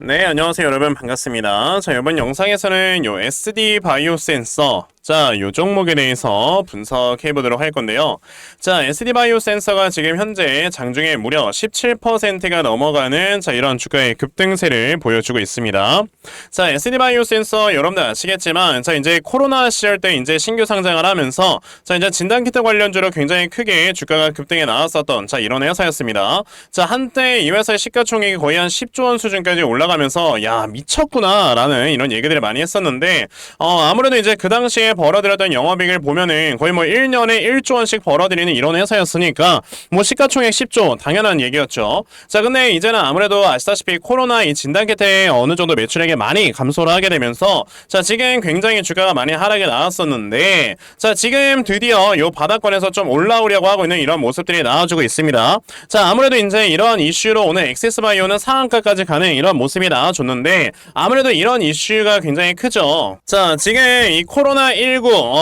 네, 안녕하세요, 여러분. 반갑습니다. 자, 이번 영상에서는 요 SD 바이오 센서, 요 종목에 대해서 분석해 보도록 할 건데요. 자, SD 바이오 센서가 지금 현재 장중에 무려 17%가 넘어가는 이런 주가의 급등세를 보여주고 있습니다. 자, SD 바이오 센서 여러분들 아시겠지만, 이제 코로나 시절 때 이제 신규 상장을 하면서, 이제 진단키트 관련주로 굉장히 크게 주가가 급등해 나왔었던, 이런 회사였습니다. 자, 한때 이 회사의 시가총액이 거의 한 10조 원 수준까지 올라가면서, 야, 미쳤구나, 라는 이런 얘기들을 많이 했었는데, 아무래도 이제 그 당시에 벌어들였던 영업이익을 보면은 거의 뭐 1년에 1조 원씩 벌어들이는 이런 회사였으니까 뭐 시가총액 10조 당연한 얘기였죠. 자, 근데 이제는 아무래도 아시다시피 코로나 이 진단키트에 어느 정도 매출액이 많이 감소를 하게 되면서 지금 굉장히 주가가 많이 하락에 나왔었는데 지금 드디어 요 바닥권에서 좀 올라오려고 하고 있는 이런 모습들이 나와주고 있습니다. 자, 아무래도 이제 이런 이슈로 오늘 엑세스바이오는 상한가까지 가는 이런 모습이 나와줬는데 아무래도 이런 이슈가 굉장히 크죠. 자, 지금 이 코로나19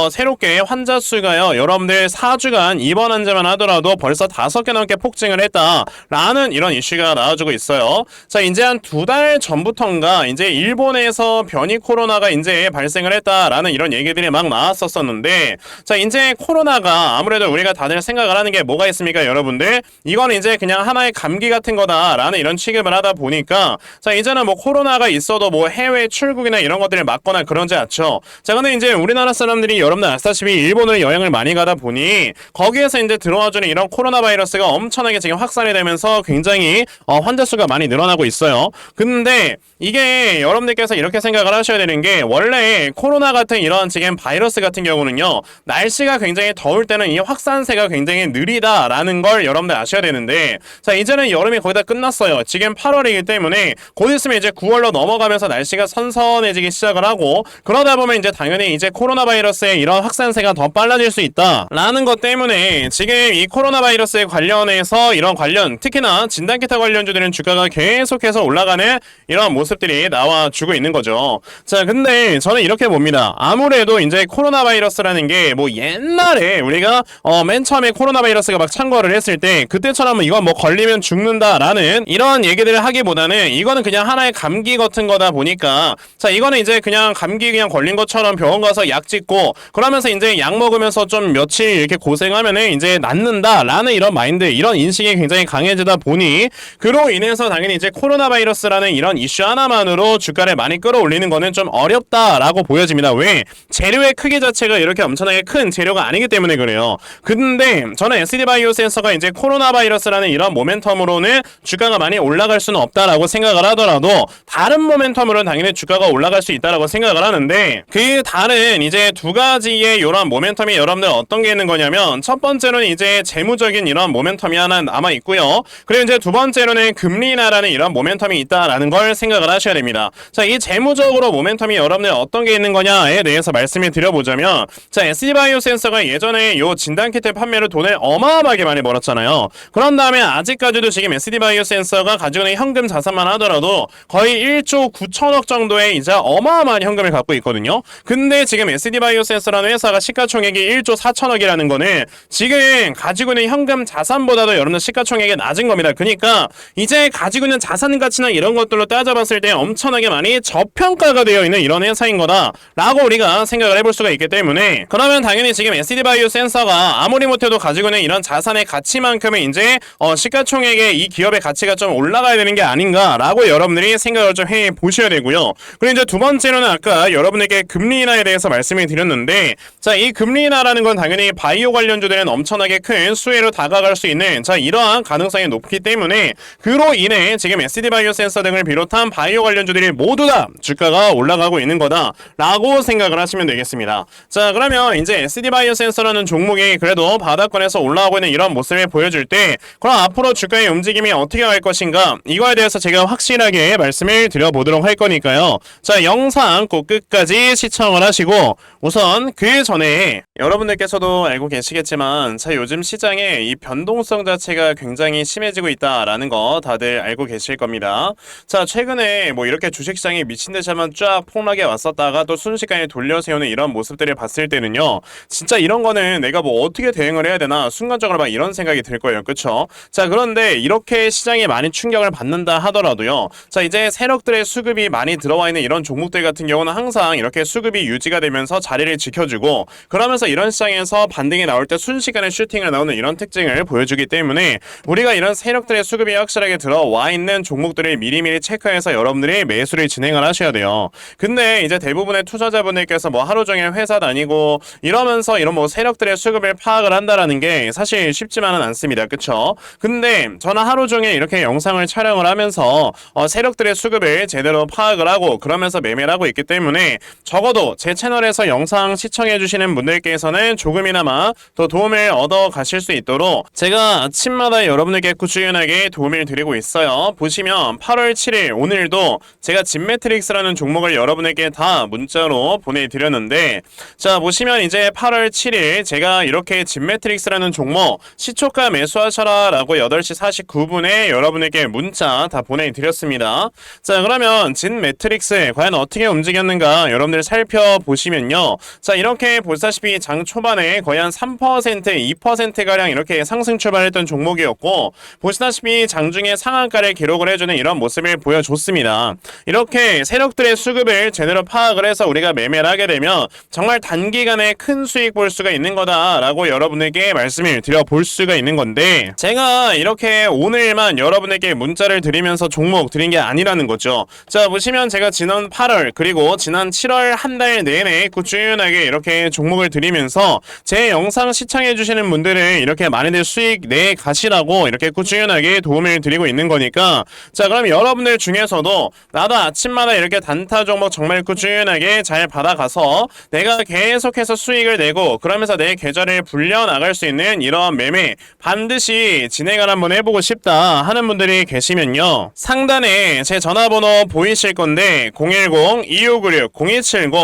새롭게 환자 수가요, 여러분들 4주간 입원 환자만 하더라도 벌써 5개 넘게 폭증을 했다라는 이런 이슈가 나와주고 있어요. 자, 이제 한 2달 전부터인가 이제 일본에서 변이 코로나가 이제 발생을 했다라는 이런 얘기들이 막 나왔었었는데, 자, 이제 코로나가 아무래도 우리가 다들 생각을 하는 게 뭐가 있습니까, 여러분들? 이건 이제 그냥 하나의 감기 같은 거다라는 이런 취급을 하다 보니까 자, 이제는 뭐 코로나가 있어도 뭐 해외 출국이나 이런 것들을 막거나 그러지 않죠. 자, 근데 이제 우리나라 사람들이 여러분들 아시다시피 일본으로 여행을 많이 가다 보니 거기에서 이제 들어와주는 이런 코로나 바이러스가 엄청나게 지금 확산이 되면서 굉장히 환자 수가 많이 늘어나고 있어요. 근데 이게 여러분들께서 이렇게 생각을 하셔야 되는 게, 원래 코로나 같은 이런 지금 바이러스 같은 경우는요, 날씨가 굉장히 더울 때는 이 확산세가 굉장히 느리다라는 걸 여러분들 아셔야 되는데, 자, 이제는 여름이 거의 다 끝났어요. 지금 8월이기 때문에 곧 있으면 이제 9월로 넘어가면서 날씨가 선선해지기 시작을 하고, 그러다 보면 이제 당연히 이제 코로나 바이러스의 이런 확산세가 더 빨라질 수 있다라는 것 때문에 지금 이 코로나 바이러스에 관련해서 이런 관련, 특히나 진단키트 관련주들은 주가가 계속해서 올라가는 이런 모습들이 나와주고 있는 거죠. 자, 근데 저는 이렇게 봅니다. 아무래도 이제 코로나 바이러스라는 게 뭐 옛날에 우리가 맨 처음에 코로나 바이러스가 막 창궐을 했을 때 그때처럼 이건 뭐 걸리면 죽는다라는 이런 얘기들을 하기보다는 이거는 그냥 하나의 감기 같은 거다 보니까, 자, 이거는 이제 그냥 감기 그냥 걸린 것처럼 병원 가서 약 찍고 그러면서 이제 약 먹으면서 좀 며칠 이렇게 고생하면은 이제 낫는다라는 이런 마인드, 이런 인식이 굉장히 강해지다 보니 그로 인해서 당연히 이제 코로나 바이러스라는 이런 이슈 하나만으로 주가를 많이 끌어올리는 거는 좀 어렵다라고 보여집니다. 왜? 재료의 크기 자체가 이렇게 엄청나게 큰 재료가 아니기 때문에 그래요. 근데 저는 SD 바이오 센서가 이제 코로나 바이러스라는 이런 모멘텀으로는 주가가 많이 올라갈 수는 없다라고 생각을 하더라도 다른 모멘텀으로는 당연히 주가가 올라갈 수 있다라고 생각을 하는데, 그 다른 이제 두 가지의 이런 모멘텀이 여러분들 어떤 게 있는 거냐면, 첫 번째로는 이제 재무적인 이런 모멘텀이 하나 남아 있고요. 그리고 이제 두 번째로는 금리 인하라는 이런 모멘텀이 있다라는 걸 생각을 하셔야 됩니다. 자, 이 재무적으로 모멘텀이 여러분들 어떤 게 있는 거냐에 대해서 말씀을 드려보자면, 자, SD 바이오 센서가 예전에 요 진단키트 판매로 돈을 어마어마하게 많이 벌었잖아요. 그런 다음에 아직까지도 지금 SD 바이오 센서가 가지고 있는 현금 자산만 하더라도 거의 1조 9천억 정도의 이제 어마어마한 현금을 갖고 있거든요. 근데 지금 SD 바이오 센서라는 회사가 시가총액이 1조 4천억이라는 거는 지금 가지고 있는 현금 자산보다도 여러분들 시가총액이 낮은 겁니다. 그러니까 이제 가지고 있는 자산 가치나 이런 것들로 따져봤을 때 엄청나게 많이 저평가가 되어 있는 이런 회사인 거다라고 우리가 생각을 해볼 수가 있기 때문에, 그러면 당연히 지금 SD 바이오 센서가 아무리 못해도 가지고 있는 이런 자산의 가치만큼은 이제 시가총액의 이 기업의 가치가 좀 올라가야 되는 게 아닌가라고 여러분들이 생각을 좀 해 보셔야 되고요. 그리고 이제 두 번째로는 아까 여러분에게 금리 인하에 대해서 말씀을 드렸는데, 자, 이 금리 인하라는 건 당연히 바이오 관련주들은 엄청나게 큰 수혜로 다가갈 수 있는 이러한 가능성이 높기 때문에 그로 인해 지금 SD 바이오 센서 등을 비롯한 바이오 관련주들이 모두 다 주가가 올라가고 있는 거다라고 생각을 하시면 되겠습니다. 자, 그러면 이제 SD 바이오 센서라는 종목이 그래도 바닥권에서 올라가고 있는 이런 모습을 보여줄 때, 그럼 앞으로 주가의 움직임이 어떻게 갈 것인가, 이거에 대해서 제가 확실하게 말씀을 드려보도록 할 거니까요. 자, 영상 꼭 끝까지 시청을 하시고 우선 그 전에 여러분들께서도 알고 계시겠지만 자 요즘 시장에 이 변동성 자체가 굉장히 심해지고 있다라는 거 다들 알고 계실 겁니다. 자 최근에 뭐 이렇게 주식시장이 미친 듯이 한번 쫙 폭락해 왔었다가 또 순식간에 돌려세우는 이런 모습들을 봤을 때는요, 진짜 이런 거는 내가 뭐 어떻게 대응을 해야 되나 순간적으로 막 이런 생각이 들 거예요. 그쵸? 자 그런데 이렇게 시장에 많이 충격을 받는다 하더라도요, 자 이제 세력들의 수급이 많이 들어와 있는 이런 종목들 같은 경우는 항상 이렇게 수급이 유지가 되면서 자리를 지켜주고, 그러면서 이런 시장에서 반등이 나올 때 순식간에 슈팅을 나오는 이런 특징을 보여주기 때문에 우리가 이런 세력들의 수급이 확실하게 들어와 있는 종목들을 미리미리 체크해서 여러분들이 매수를 진행을 하셔야 돼요. 근데 이제 대부분의 투자자분들께서 뭐 하루 종일 회사 다니고 이러면서 이런 뭐 세력들의 수급을 파악을 한다라는 게 사실 쉽지만은 않습니다. 그쵸? 근데 저는 하루 종일 이렇게 영상을 촬영을 하면서 세력들의 수급을 제대로 파악을 하고 그러면서 매매를 하고 있기 때문에 적어도 제 채널에서 영상 시청해주시는 분들께서는 조금이나마 더 도움을 얻어 가실 수 있도록 제가 아침마다 여러분에게 꾸준하게 도움을 드리고 있어요. 보시면 8월 7일 오늘도 제가 진매트릭스라는 종목을 여러분에게 다 문자로 보내드렸는데, 자 보시면 이제 8월 7일 제가 이렇게 진매트릭스라는 종목 시초가 매수하셔라 라고 8시 49분에 여러분에게 문자 다 보내드렸습니다. 자 그러면 진매트릭스 과연 어떻게 움직였는가 여러분들 살펴보시면요, 자 이렇게 보시다시피 장 초반에 거의 한 3%, 2%가량 이렇게 상승 출발했던 종목이었고, 보시다시피 장중에 상한가를 기록을 해주는 이런 모습을 보여줬습니다. 이렇게 세력들의 수급을 제대로 파악을 해서 우리가 매매를 하게 되면 정말 단기간에 큰 수익 볼 수가 있는 거다라고 여러분에게 말씀을 드려볼 수가 있는 건데, 제가 이렇게 오늘만 여러분에게 문자를 드리면서 종목 드린 게 아니라는 거죠. 자 보시면 제가 지난 8월 그리고 지난 7월 한 달 내내 꾸준하게 이렇게 종목을 드리면서 제 영상 시청해주시는 분들은 이렇게 많이들 수익 내 가시라고 이렇게 꾸준하게 도움을 드리고 있는 거니까, 자 그럼 여러분들 중에서도 나도 아침마다 이렇게 단타 종목 정말 꾸준하게 잘 받아가서 내가 계속해서 수익을 내고 그러면서 내 계좌를 불려나갈 수 있는 이런 매매 반드시 진행을 한번 해보고 싶다 하는 분들이 계시면요, 상단에 제 전화번호 보이실 건데 010-2596-0270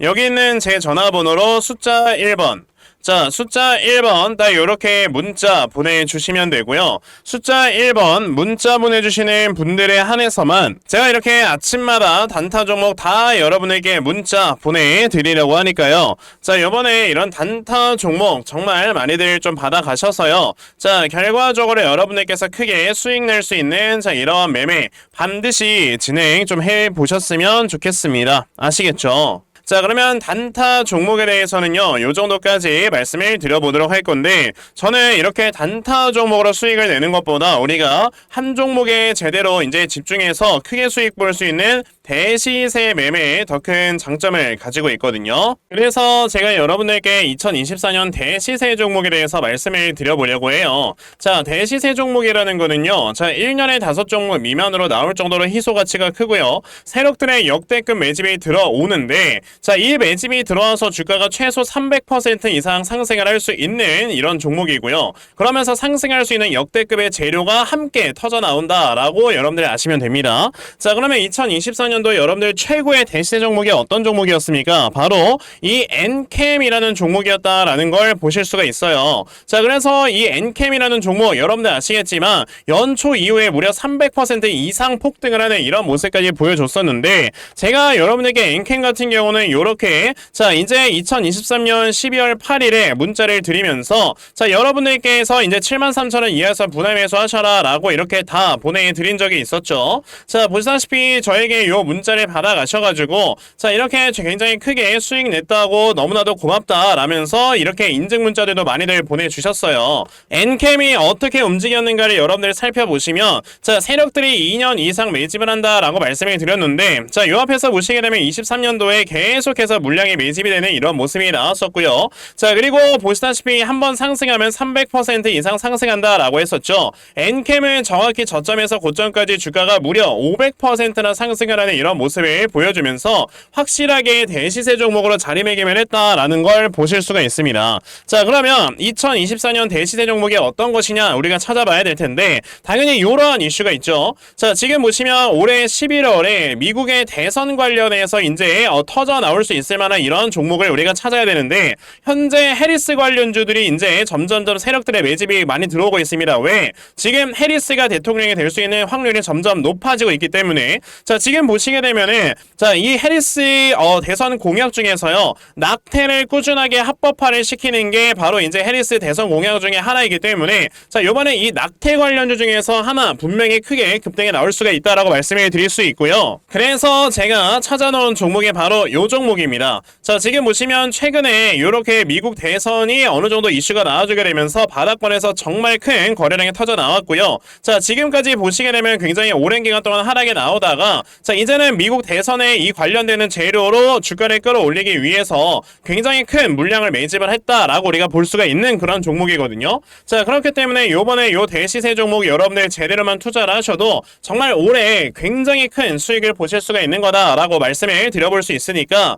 여기 있는 제 전화번호로 숫자 1번, 자 숫자 1번 딱 요렇게 문자 보내주시면 되고요. 숫자 1번 문자 보내주시는 분들에 한해서만 제가 이렇게 아침마다 단타 종목 다 여러분에게 문자 보내드리려고 하니까요, 자 요번에 이런 단타 종목 정말 많이들 좀 받아가셔서요, 자 결과적으로 여러분들께서 크게 수익 낼 수 있는 자 이러한 매매 반드시 진행 좀 해보셨으면 좋겠습니다. 아시겠죠? 자 그러면 단타 종목에 대해서는요 요 정도까지 말씀을 드려보도록 할 건데, 저는 이렇게 단타 종목으로 수익을 내는 것보다 우리가 한 종목에 제대로 이제 집중해서 크게 수익 볼 수 있는 대시세 매매에 더 큰 장점을 가지고 있거든요. 그래서 제가 여러분들께 2024년 대시세 종목에 대해서 말씀을 드려보려고 해요. 자 대시세 종목이라는 거는요, 자 1년에 5종목 미만으로 나올 정도로 희소 가치가 크고요, 세력들의 역대급 매집이 들어오는데, 자 이 매집이 들어와서 주가가 최소 300% 이상 상승을 할 수 있는 이런 종목이고요, 그러면서 상승할 수 있는 역대급의 재료가 함께 터져 나온다라고 여러분들이 아시면 됩니다. 자 그러면 2024년도 여러분들 최고의 대시세 종목이 어떤 종목이었습니까? 바로 이 엔캠이라는 종목이었다라는 걸 보실 수가 있어요. 자 그래서 이 엔캠이라는 종목 여러분들 아시겠지만 연초 이후에 무려 300% 이상 폭등을 하는 이런 모습까지 보여줬었는데, 제가 여러분에게 엔캠 같은 경우는 요렇게 자 이제 2023년 12월 8일에 문자를 드리면서 자 여러분들께서 이제 73,000원 이하에서 분할 매수하셔라 라고 이렇게 다 보내드린 적이 있었죠. 자 보시다시피 저에게 요 문자를 받아가셔가지고 자 이렇게 굉장히 크게 수익 냈다고 너무나도 고맙다 라면서 이렇게 인증 문자들도 많이들 보내주셨어요. 엔캠이 어떻게 움직였는가를 여러분들 살펴보시면, 자 세력들이 2년 이상 매집을 한다 라고 말씀을 드렸는데, 자 요 앞에서 보시게 되면 23년도에 계속해서 물량이 매집이 되는 이런 모습이 나왔었고요. 자 그리고 보시다시피 한번 상승하면 300% 이상 상승한다 라고 했었죠. 엔캠은 정확히 저점에서 고점까지 주가가 무려 500%나 상승을 하는 이런 모습을 보여주면서 확실하게 대시세 종목으로 자리매김을 했다라는 걸 보실 수가 있습니다. 자 그러면 2024년 대시세 종목이 어떤 것이냐 우리가 찾아봐야 될 텐데, 당연히 이러한 이슈가 있죠. 자 지금 보시면 올해 11월에 미국의 대선 관련해서 이제 터져 나올 수 있을 만한 이런 종목을 우리가 찾아야 되는데 현재 해리스 관련주들이 이제 점점점 세력들의 매집이 많이 들어오고 있습니다. 왜? 지금 해리스가 대통령이 될 수 있는 확률이 점점 높아지고 있기 때문에 자 지금 보시게 되면은 자 이 해리스 대선 공약 중에서요 낙태를 꾸준하게 합법화를 시키는 게 바로 이제 해리스 대선 공약 중에 하나이기 때문에 자 요번에 이 낙태 관련주 중에서 하나 분명히 크게 급등에 나올 수가 있다라고 말씀을 드릴 수 있고요. 그래서 제가 찾아놓은 종목이 바로 요 종목입니다. 자 지금 보시면 최근에 이렇게 미국 대선이 어느 정도 이슈가 나와주게 되면서 바닥권에서 정말 큰 거래량이 터져 나왔고요. 자 지금까지 보시게 되면 굉장히 오랜 기간 동안 하락에 나오다가 자 이제는 미국 대선에 이 관련되는 재료로 주가를 끌어올리기 위해서 굉장히 큰 물량을 매집을 했다라고 우리가 볼 수가 있는 그런 종목이거든요. 자 그렇기 때문에 요번에 요 대시세 종목 여러분들 제대로만 투자를 하셔도 정말 올해 굉장히 큰 수익을 보실 수가 있는 거다라고 말씀을 드려볼 수 있으니까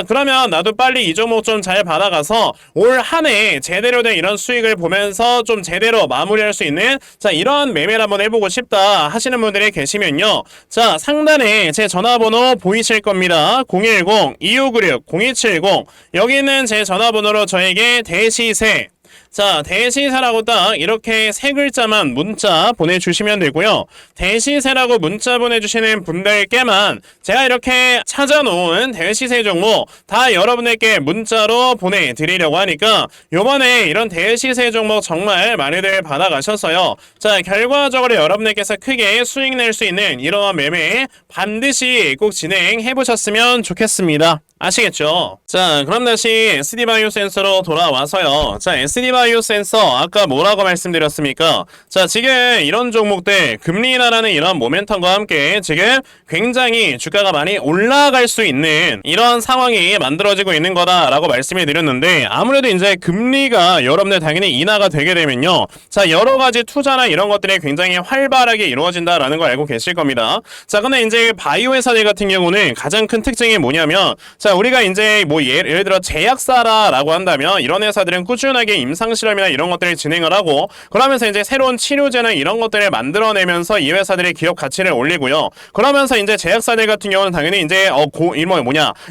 그러면 나도 빨리 이 종목 좀 잘 받아가서 올 한 해 제대로 된 이런 수익을 보면서 좀 제대로 마무리할 수 있는 자 이런 매매를 한번 해보고 싶다 하시는 분들이 계시면요. 자 상단에 제 전화번호 보이실 겁니다. 010-2596-0270 여기 있는 제 전화번호로 저에게 대시세 자 대시세라고 딱 이렇게 세 글자만 문자 보내주시면 되고요. 대시세라고 문자 보내주시는 분들께만 제가 이렇게 찾아놓은 대시세 종목 다 여러분에게 문자로 보내드리려고 하니까 요번에 이런 대시세 종목 정말 많이들 받아가셔서요. 자 결과적으로 여러분들께서 크게 수익 낼 수 있는 이러한 매매 반드시 꼭 진행해보셨으면 좋겠습니다. 아시겠죠? 자 그럼 다시 SD바이오 센서로 돌아와서요. 자 SD바이오 센서 아까 뭐라고 말씀드렸습니까? 자 지금 이런 종목들 금리 인하라는 이런 모멘텀과 함께 지금 굉장히 주가가 많이 올라갈 수 있는 이런 상황이 만들어지고 있는 거다라고 말씀을 드렸는데 아무래도 이제 금리가 여러분들 당연히 인하가 되게 되면요. 자 여러가지 투자나 이런 것들이 굉장히 활발하게 이루어진다라는 걸 알고 계실 겁니다. 자 근데 이제 바이오 회사들 같은 경우는 가장 큰 특징이 뭐냐면 자 우리가 이제 뭐 예를 들어 제약사라고 한다면 이런 회사들은 꾸준하게 임상실험이나 이런 것들을 진행을 하고 그러면서 이제 새로운 치료제나 이런 것들을 만들어내면서 이 회사들의 기업 가치를 올리고요. 그러면서 이제 제약사들 같은 경우는 당연히 이제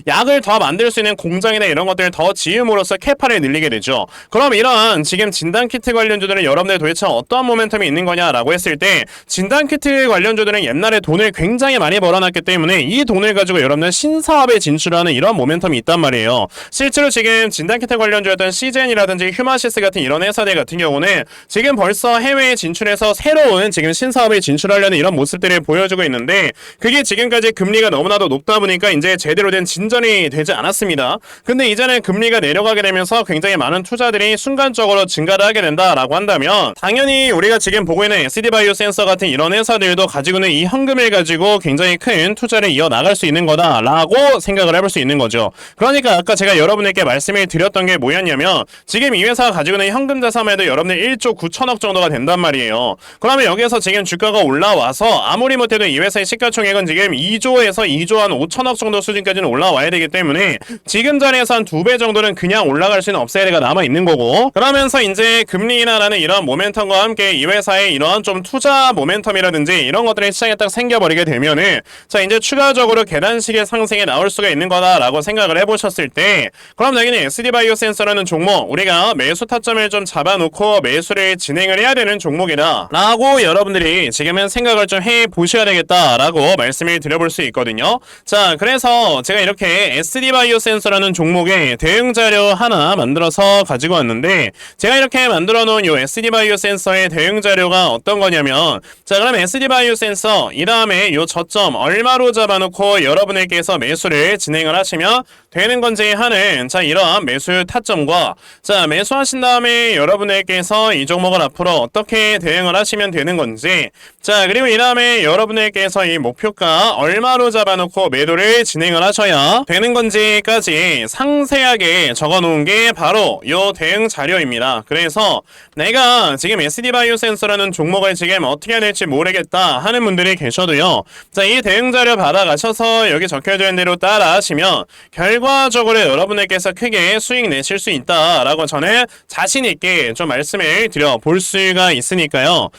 약을 더 만들 수 있는 공장이나 이런 것들을 더 지음으로써 캐파를 늘리게 되죠. 그럼 이런 지금 진단키트 관련주들은 여러분들 도대체 어떠한 모멘텀이 있는 거냐라고 했을 때 진단키트 관련주들은 옛날에 돈을 굉장히 많이 벌어놨기 때문에 이 돈을 가지고 여러분들 신사업에 진출하는 이런 모멘텀이 있단 말이에요. 실제로 지금 진단키트 관련주였던 시젠이라든지 휴마시스 같은 이런 회사들 같은 경우는 지금 벌써 해외에 진출해서 새로운 지금 신사업에 진출하려는 이런 모습들을 보여주고 있는데 그게 지금까지 금리가 너무나도 높다 보니까 이제 제대로 된 진전이 되지 않았습니다. 근데 이제는 금리가 내려가게 되면서 굉장히 많은 투자들이 순간적으로 증가를 하게 된다라고 한다면 당연히 우리가 지금 보고 있는 SD바이오 센서 같은 이런 회사들도 가지고 있는 이 현금을 가지고 굉장히 큰 투자를 이어나갈 수 있는 거다라고 생각을 해볼 수 있는 거죠. 그러니까 아까 제가 여러분에게 말씀을 드렸던 게 뭐였냐면 지금 이 회사가 가지고 있는 현금 자산에도 여러분들 1조 9천억 정도가 된단 말이에요. 그러면 여기에서 지금 주가가 올라와서 아무리 못해도 이 회사의 시가총액은 지금 2조에서 2조 한 5천억 정도 수준까지는 올라와야 되기 때문에 지금 자리에서 한 2배 정도는 그냥 올라갈 수 있는 업사이드가 남아있는 거고 그러면서 이제 금리 인하라는 이런 모멘텀과 함께 이 회사의 이러한 좀 투자 모멘텀이라든지 이런 것들이 시장에 딱 생겨버리게 되면은 자 이제 추가적으로 계단식의 상승에 나올 수가 있는 거다라고 생각을 해보셨을 때 그럼 당연히 SD바이오 센서라는 종목 우리가 매수 타점을 좀 잡아놓고 매수를 진행을 해야 되는 종목이다 라고 여러분들이 지금은 생각을 좀 해보셔야 되겠다라고 말씀을 드려볼 수 있거든요. 자 그래서 제가 이렇게 SD바이오 센서라는 종목의 대응 자료 하나 만들어서 가지고 왔는데 제가 이렇게 만들어 놓은 요 SD바이오 센서의 대응 자료가 어떤 거냐면 자 그럼 SD바이오 센서 이 다음에 요 저점 얼마로 잡아놓고 여러분들께서 매수를 진행을 하시면 되는 건지 하는 자 이러한 매수 타점과 자 매수하신 다음에 여러분들께서 이 종목을 앞으로 어떻게 대응을 하시면 되는 건지 자 그리고 이 다음에 여러분들께서 이 목표가 얼마로 잡아놓고 매도를 진행을 하셔야 되는 건지까지 상세하게 적어 놓은 게 바로 요 대응 자료입니다. 그래서 내가 지금 SD바이오 센서라는 종목을 지금 어떻게 해야 될지 모르겠다 하는 분들이 계셔도요. 자 이 대응 자료 받아가셔서 여기 적혀져 있는 대로 따라 하시면 결과적으로 여러분들께서 크게 수익 내실 수 있다라고 저는 자신있게 좀 말씀을 드려볼 수가 있으니까요.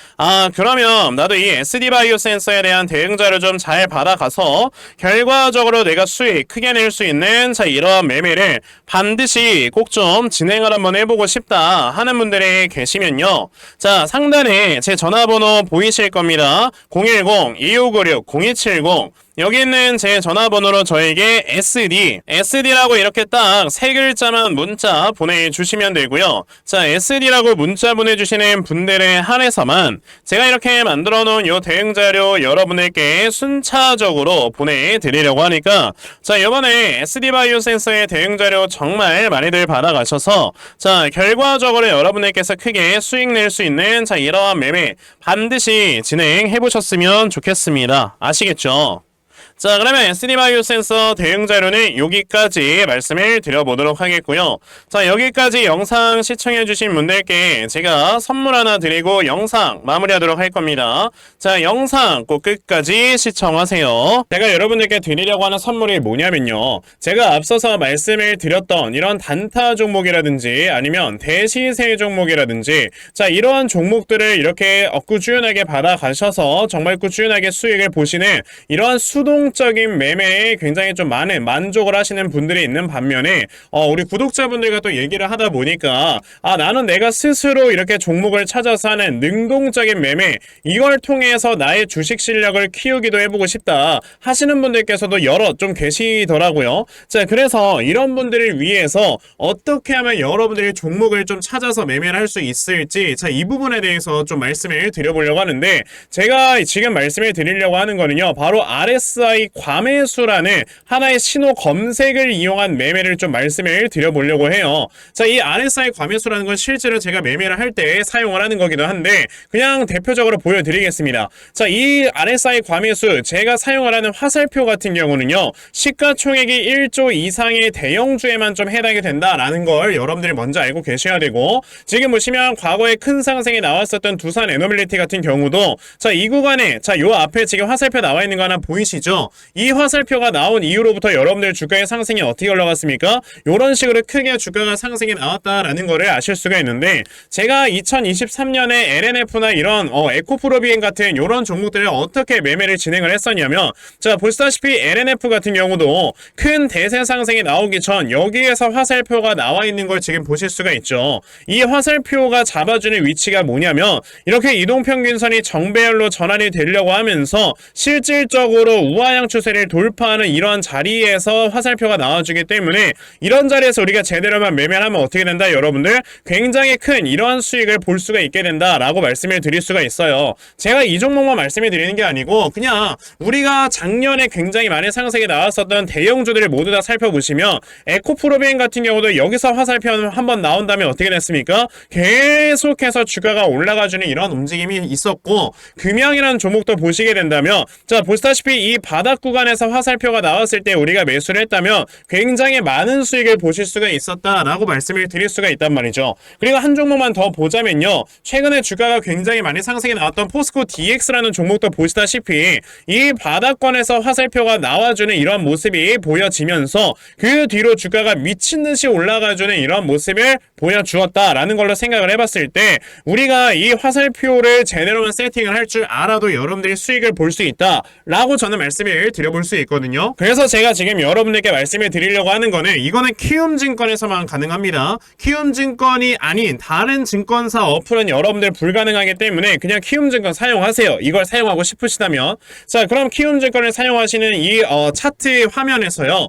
그러면 나도 이 SD바이오 센서에 대한 대응자를 좀 잘 받아가서 결과적으로 내가 수익 크게 낼 수 있는 이러한 매매를 반드시 꼭 좀 진행을 한번 해보고 싶다 하는 분들이 계시면요. 자, 상단에 제 전화번호 보이실 겁니다. 010-2596-0270 여기 있는 제 전화번호로 저에게 SD라고 이렇게 딱 세 글자만 문자 보내주시면 되고요. 자, SD라고 문자 보내주시는 분들에 한해서만 제가 이렇게 만들어 놓은 요 대응자료 여러분들께 순차적으로 보내드리려고 하니까 자, 이번에 SD바이오 센서의 대응자료 정말 많이들 받아가셔서 자, 결과적으로 여러분들께서 크게 수익 낼 수 있는 자, 이러한 매매 반드시 진행해 보셨으면 좋겠습니다. 아시겠죠? 자, 그러면 SD바이오 센서 대응 자료는 여기까지 말씀을 드려보도록 하겠고요. 자, 여기까지 영상 시청해주신 분들께 제가 선물 하나 드리고 영상 마무리하도록 할 겁니다. 자, 영상 꼭 끝까지 시청하세요. 제가 여러분들께 드리려고 하는 선물이 뭐냐면요. 제가 앞서서 말씀을 드렸던 이런 단타 종목이라든지 아니면 대시세 종목이라든지 자, 이러한 종목들을 이렇게 꾸준하게 받아가셔서 정말 꾸준하게 수익을 보시는 이러한 수동 적인 매매에 굉장히 좀 많은 만족을 하시는 분들이 있는 반면에 우리 구독자분들과 또 얘기를 하다 보니까 나는 내가 스스로 이렇게 종목을 찾아서 하는 능동적인 매매 이걸 통해서 나의 주식 실력을 키우기도 해보고 싶다 하시는 분들께서도 여럿 좀 계시더라고요. 자, 그래서 이런 분들을 위해서 어떻게 하면 여러분들이 종목을 좀 찾아서 매매를 할 수 있을지 자, 이 부분에 대해서 좀 말씀을 드려보려고 하는데 제가 지금 말씀을 드리려고 하는 거는요. 바로 RSI 과매수라는 하나의 신호 검색을 이용한 매매를 좀 말씀을 드려보려고 해요. 자, 이 RSI 과매수라는 건 실제로 제가 매매를 할 때 사용을 하는 거기도 한데 그냥 대표적으로 보여드리겠습니다. 자, 이 RSI 과매수 제가 사용을 하는 화살표 같은 경우는요. 시가총액이 1조 이상의 대형주에만 좀 해당이 된다라는 걸 여러분들이 먼저 알고 계셔야 되고 지금 보시면 과거에 큰 상승이 나왔었던 두산 에너빌리티 같은 경우도 자, 이 구간에 자, 요 앞에 지금 화살표 나와 있는 거 하나 보이시죠? 이 화살표가 나온 이후로부터 여러분들 주가의 상승이 어떻게 올라갔습니까? 이런 식으로 크게 주가가 상승이 나왔다라는 거를 아실 수가 있는데 제가 2023년에 LNF나 이런 에코프로비엔 같은 이런 종목들을 어떻게 매매를 진행을 했었냐면 자, 보시다시피 LNF 같은 경우도 큰 대세 상승이 나오기 전 여기에서 화살표가 나와 있는 걸 지금 보실 수가 있죠. 이 화살표가 잡아주는 위치가 뭐냐면 이렇게 이동평균선이 정배열로 전환이 되려고 하면서 실질적으로 우하향 추세를 돌파하는 이런 자리에서 화살표가 나와주기 때문에 이런 자리에서 우리가 제대로만 매매를 하면 어떻게 된다 여러분들? 굉장히 큰 이러한 수익을 볼 수가 있게 된다라고 말씀을 드릴 수가 있어요. 제가 이 종목만 말씀을 드리는 게 아니고 그냥 우리가 작년에 굉장히 많이 상승이 나왔었던 대형주들을 모두 다 살펴보시면 에코프로비엔 같은 경우도 여기서 화살표 한번 나온 다음에 어떻게 됐습니까? 계속해서 주가가 올라가주는 이런 움직임이 있었고 금양이라는 종목도 보시게 된다면 자, 보시다시피 이 바닥 구간에서 화살표가 나왔을 때 우리가 매수를 했다면 굉장히 많은 수익을 보실 수가 있었다라고 말씀을 드릴 수가 있단 말이죠. 그리고 한 종목만 더 보자면요. 최근에 주가가 굉장히 많이 상승이 나왔던 포스코 DX라는 종목도 보시다시피 이 바닥권에서 화살표가 나와주는 이런 모습이 보여지면서 그 뒤로 주가가 미친듯이 올라가주는 이런 모습을 보여주었다라는 걸로 생각을 해봤을 때 우리가 이 화살표를 제대로만 세팅을 할 줄 알아도 여러분들이 수익을 볼 수 있다라고 저는 말씀을 드려볼 수 있거든요. 그래서 제가 지금 여러분들께 말씀을 드리려고 하는 거는 이거는 키움증권에서만 가능합니다. 키움증권이 아닌 다른 증권사 어플은 여러분들 불가능하기 때문에 그냥 키움증권 사용하세요. 이걸 사용하고 싶으시다면 자, 그럼 키움증권을 사용하시는 이 차트 화면에서요.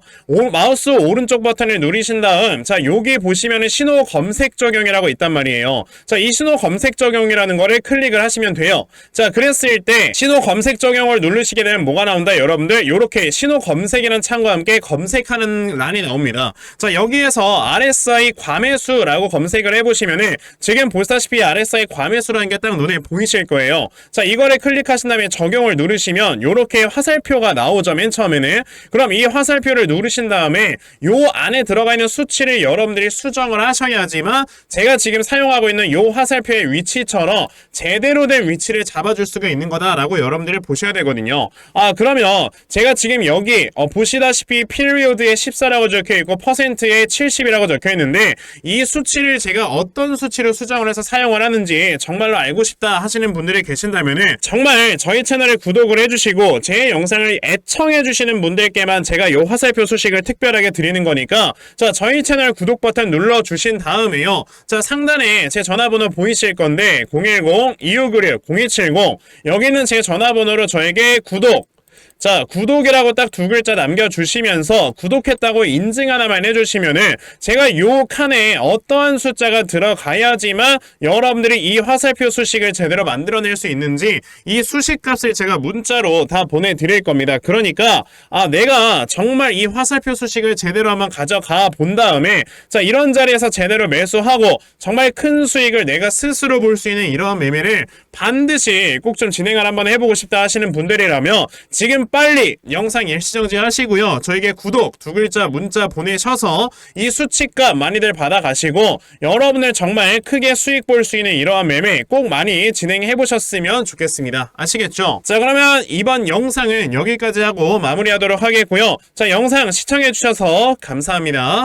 마우스 오른쪽 버튼을 누르신 다음 자, 여기 보시면은 신호 검색 적용이라고 있단 말이에요. 자, 이 신호 검색 적용이라는 거를 클릭을 하시면 돼요. 자, 그랬을 때 신호 검색 적용을 누르시게 되면 뭐가 나온다 여러분들? 요렇게 신호 검색이라는 창과 함께 검색하는 란이 나옵니다. 자, 여기에서 RSI 과매수라고 검색을 해보시면은 지금 보시다시피 RSI 과매수라는 게 딱 눈에 보이실 거예요. 자, 이거를 클릭하신 다음에 적용을 누르시면 요렇게 화살표가 나오죠. 맨 처음에는. 그럼 이 화살표를 누르신 다음에 요 안에 들어가 있는 수치를 여러분들이 수정을 하셔야지만 제가 지금 사용하고 있는 요 화살표의 위치처럼 제대로 된 위치를 잡아줄 수가 있는 거다라고 여러분들이 보셔야 되거든요. 그러면 있는데요. 제가 지금 여기 보시다시피 period에 14라고 적혀있고 %에 70이라고 적혀있는데 이 수치를 제가 어떤 수치로 수정을 해서 사용을 하는지 정말로 알고 싶다 하시는 분들이 계신다면은 정말 저희 채널에 구독을 해주시고 제 영상을 애청해주시는 분들께만 제가 요 화살표 수식을 특별하게 드리는 거니까 자, 저희 채널 구독 버튼 눌러주신 다음에요. 자, 상단에 제 전화번호 보이실 건데 010-2596-0270 여기는 제 전화번호로 저에게 구독 자, 구독이라고 딱 두 글자 남겨주시면서 구독했다고 인증 하나만 해주시면은 제가 요 칸에 어떠한 숫자가 들어가야지만 여러분들이 이 화살표 수식을 제대로 만들어낼 수 있는지 이 수식 값을 제가 문자로 다 보내드릴 겁니다. 그러니까 내가 정말 이 화살표 수식을 제대로 한번 가져가 본 다음에 자, 이런 자리에서 제대로 매수하고 정말 큰 수익을 내가 스스로 볼 수 있는 이러한 매매를 반드시 꼭 좀 진행을 한번 해보고 싶다 하시는 분들이라면 지금 빨리 영상 일시정지 하시고요. 저에게 구독 두 글자 문자 보내셔서 이 수치값 많이들 받아가시고 여러분을 정말 크게 수익 볼 수 있는 이러한 매매 꼭 많이 진행해 보셨으면 좋겠습니다. 아시겠죠? 자, 그러면 이번 영상은 여기까지 하고 마무리하도록 하겠고요. 자, 영상 시청해 주셔서 감사합니다.